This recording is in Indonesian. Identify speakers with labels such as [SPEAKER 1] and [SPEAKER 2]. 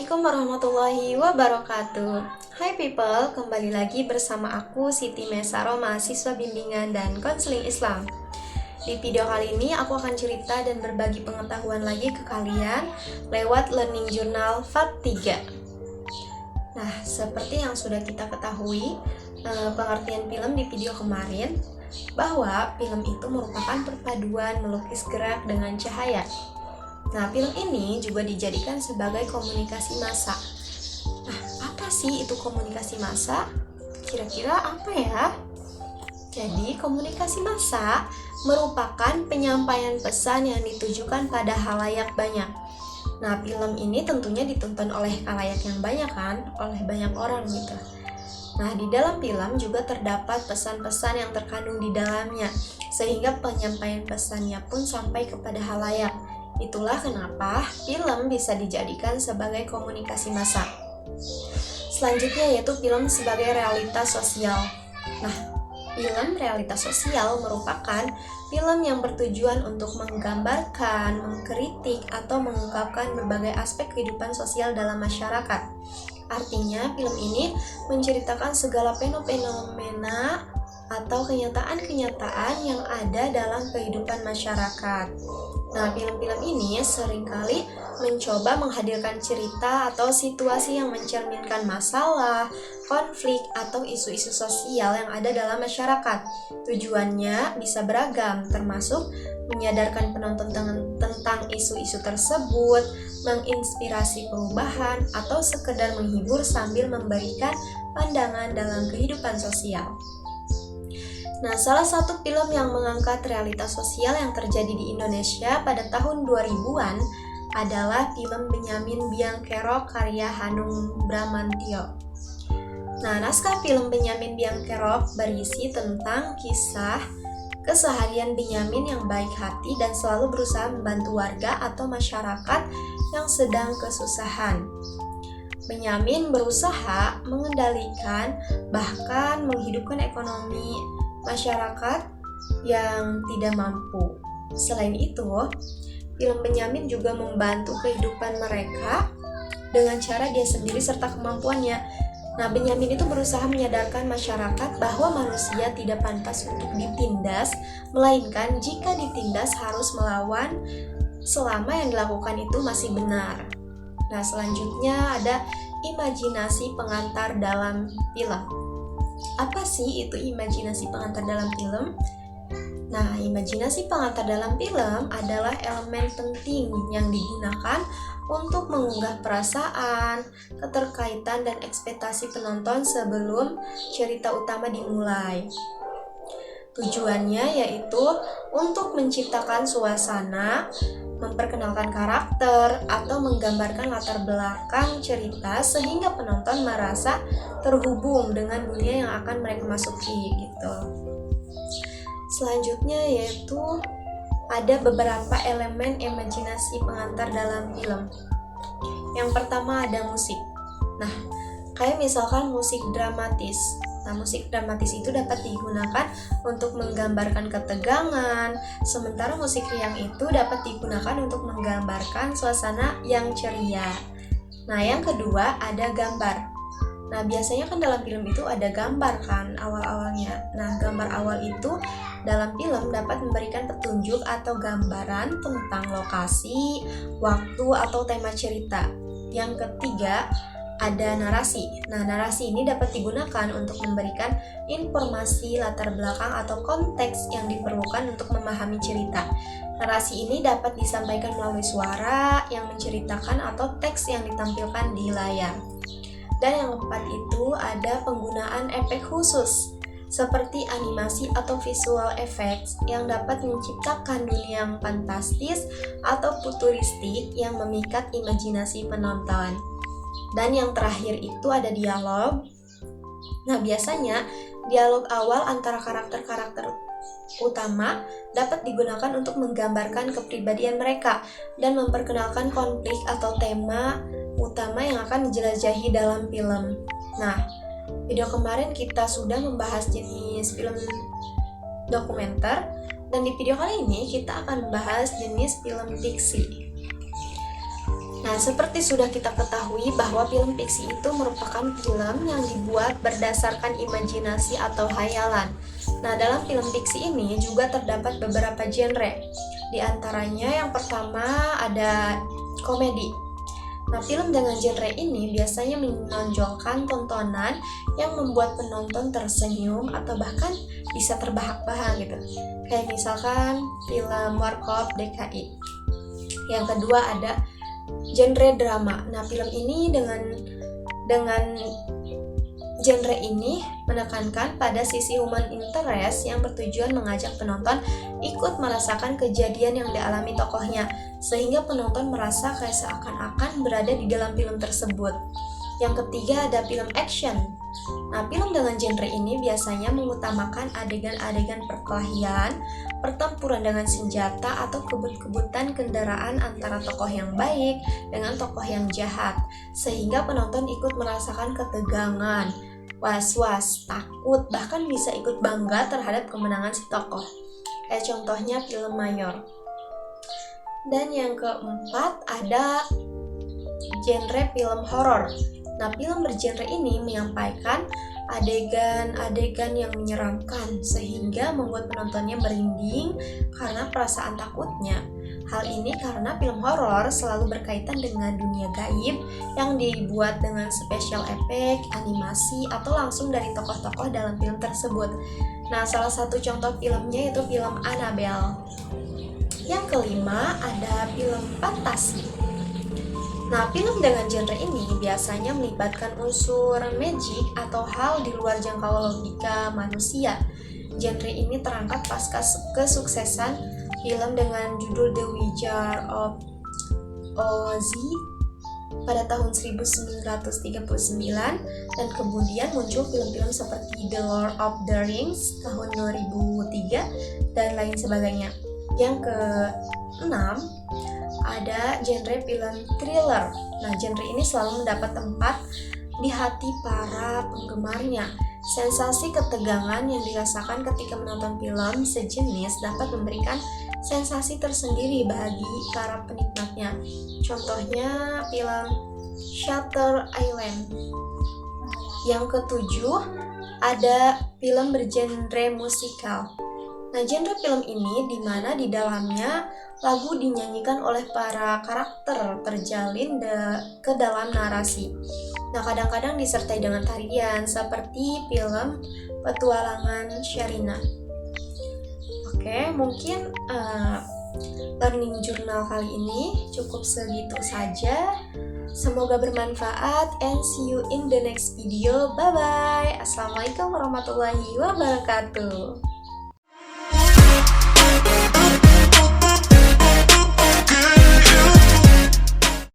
[SPEAKER 1] Assalamualaikum warahmatullahi wabarakatuh. Hai people, kembali lagi bersama aku Siti Mesaro, mahasiswa bimbingan dan konseling Islam. Di video kali ini aku akan cerita dan berbagi pengetahuan lagi ke kalian lewat learning journal Part 3. Nah, seperti yang sudah kita ketahui, pengertian film di video kemarin, bahwa film itu merupakan perpaduan melukis gerak dengan cahaya. Nah, film ini juga dijadikan sebagai komunikasi massa. Nah, apa sih itu komunikasi massa? Kira-kira apa ya? Jadi, komunikasi massa merupakan penyampaian pesan yang ditujukan pada halayak banyak. Nah, film ini tentunya ditonton oleh halayak yang banyak kan, oleh banyak orang gitu. Nah, di dalam film juga terdapat pesan-pesan yang terkandung di dalamnya, sehingga penyampaian pesannya pun sampai kepada halayak. Itulah kenapa film bisa dijadikan sebagai komunikasi massa. Selanjutnya yaitu film sebagai realitas sosial. Nah, film realitas sosial merupakan film yang bertujuan untuk menggambarkan, mengkritik, atau mengungkapkan berbagai aspek kehidupan sosial dalam masyarakat. Artinya, film ini menceritakan segala fenomena atau kenyataan-kenyataan yang ada dalam kehidupan masyarakat. Nah, film-film ini seringkali mencoba menghadirkan cerita atau situasi yang mencerminkan masalah, konflik, atau isu-isu sosial yang ada dalam masyarakat. Tujuannya bisa beragam, termasuk menyadarkan penonton tentang isu-isu tersebut, menginspirasi perubahan, atau sekedar menghibur sambil memberikan pandangan dalam kehidupan sosial. Nah, salah satu film yang mengangkat realitas sosial yang terjadi di Indonesia pada tahun 2000-an adalah film Benyamin Biang Kerok karya Hanung Bramantyo. Nah, naskah film Benyamin Biang Kerok berisi tentang kisah keseharian Benyamin yang baik hati dan selalu berusaha membantu warga atau masyarakat yang sedang kesusahan. Benyamin berusaha mengendalikan bahkan menghidupkan ekonomi masyarakat yang tidak mampu. Selain itu, film Benyamin juga membantu kehidupan mereka dengan cara dia sendiri serta kemampuannya. Nah, Benyamin itu berusaha menyadarkan masyarakat bahwa manusia tidak pantas untuk ditindas, melainkan jika ditindas harus melawan selama yang dilakukan itu masih benar. Nah, selanjutnya ada imajinasi pengantar dalam film. Apa sih itu imajinasi pengantar dalam film? Nah, imajinasi pengantar dalam film adalah elemen penting yang digunakan untuk mengunggah perasaan, keterkaitan, dan ekspektasi penonton sebelum cerita utama dimulai. Tujuannya yaitu untuk menciptakan suasana, memperkenalkan karakter, atau menggambarkan latar belakang cerita sehingga penonton merasa terhubung dengan dunia yang akan mereka masuki gitu. Selanjutnya yaitu ada beberapa elemen imajinasi pengantar dalam film. Yang pertama ada musik. Nah, kayak misalkan musik dramatis. Nah, musik dramatis itu dapat digunakan untuk menggambarkan ketegangan, sementara musik riang itu dapat digunakan untuk menggambarkan suasana yang ceria. Nah, yang kedua ada gambar. Nah, biasanya kan dalam film itu ada gambar kan awal-awalnya. Nah, gambar awal itu dalam film dapat memberikan petunjuk atau gambaran tentang lokasi, waktu, atau tema cerita. Yang ketiga ada narasi. Nah, narasi ini dapat digunakan untuk memberikan informasi latar belakang atau konteks yang diperlukan untuk memahami cerita. Narasi ini dapat disampaikan melalui suara yang menceritakan atau teks yang ditampilkan di layar. Dan yang keempat itu ada penggunaan efek khusus seperti animasi atau visual effects yang dapat menciptakan dunia yang fantastis atau futuristik yang memikat imajinasi penonton. Dan yang terakhir itu ada dialog. Nah, biasanya dialog awal antara karakter-karakter utama dapat digunakan untuk menggambarkan kepribadian mereka dan memperkenalkan konflik atau tema utama yang akan dijelajahi dalam film. Nah, video kemarin kita sudah membahas jenis film dokumenter, dan di video kali ini kita akan membahas jenis film fiksi. Nah, seperti sudah kita ketahui bahwa film fiksi itu merupakan film yang dibuat berdasarkan imajinasi atau hayalan. Nah, dalam film fiksi ini juga terdapat beberapa genre. Di antaranya yang pertama ada komedi. Nah, film dengan genre ini biasanya menonjolkan tontonan yang membuat penonton tersenyum atau bahkan bisa terbahak-bahak gitu. Kayak misalkan film Warkop DKI. Yang kedua ada genre drama. Nah, film ini dengan genre ini menekankan pada sisi human interest yang bertujuan mengajak penonton ikut merasakan kejadian yang dialami tokohnya, sehingga penonton merasa kayak seakan-akan berada di dalam film tersebut. Yang ketiga ada film action. Nah, film dengan genre ini biasanya mengutamakan adegan-adegan perkelahian, pertempuran dengan senjata atau kebut-kebutan kendaraan antara tokoh yang baik dengan tokoh yang jahat, sehingga penonton ikut merasakan ketegangan, was-was, takut, bahkan bisa ikut bangga terhadap kemenangan si tokoh. Kayak contohnya film Mayor. Dan yang keempat ada genre film horor. Nah, film bergenre ini menyampaikan adegan-adegan yang menyeramkan sehingga membuat penontonnya merinding karena perasaan takutnya. Hal ini karena film horor selalu berkaitan dengan dunia gaib yang dibuat dengan special effect, animasi, atau langsung dari tokoh-tokoh dalam film tersebut. Nah, salah satu contoh filmnya itu film Annabelle. Yang kelima ada film fantasi. Nah, film dengan genre ini biasanya melibatkan unsur magic atau hal di luar jangkauan logika manusia. Genre ini terangkat pasca kesuksesan film dengan judul The Wizard of Oz pada tahun 1939, dan kemudian muncul film-film seperti The Lord of the Rings tahun 2003 dan lain sebagainya. Yang keenam ada genre film thriller. Nah, genre ini selalu mendapat tempat di hati para penggemarnya. Sensasi ketegangan yang dirasakan ketika menonton film sejenis dapat memberikan sensasi tersendiri bagi para penikmatnya. Contohnya film Shutter Island. Yang ketujuh ada film bergenre musikal. Nah, genre film ini di mana di dalamnya lagu dinyanyikan oleh para karakter terjalin ke dalam narasi. Nah, kadang-kadang disertai dengan tarian seperti film Petualangan Sherina. Oke, mungkin learning journal kali ini cukup segitu saja. Semoga bermanfaat and see you in the next video. Bye bye. Assalamualaikum warahmatullahi wabarakatuh.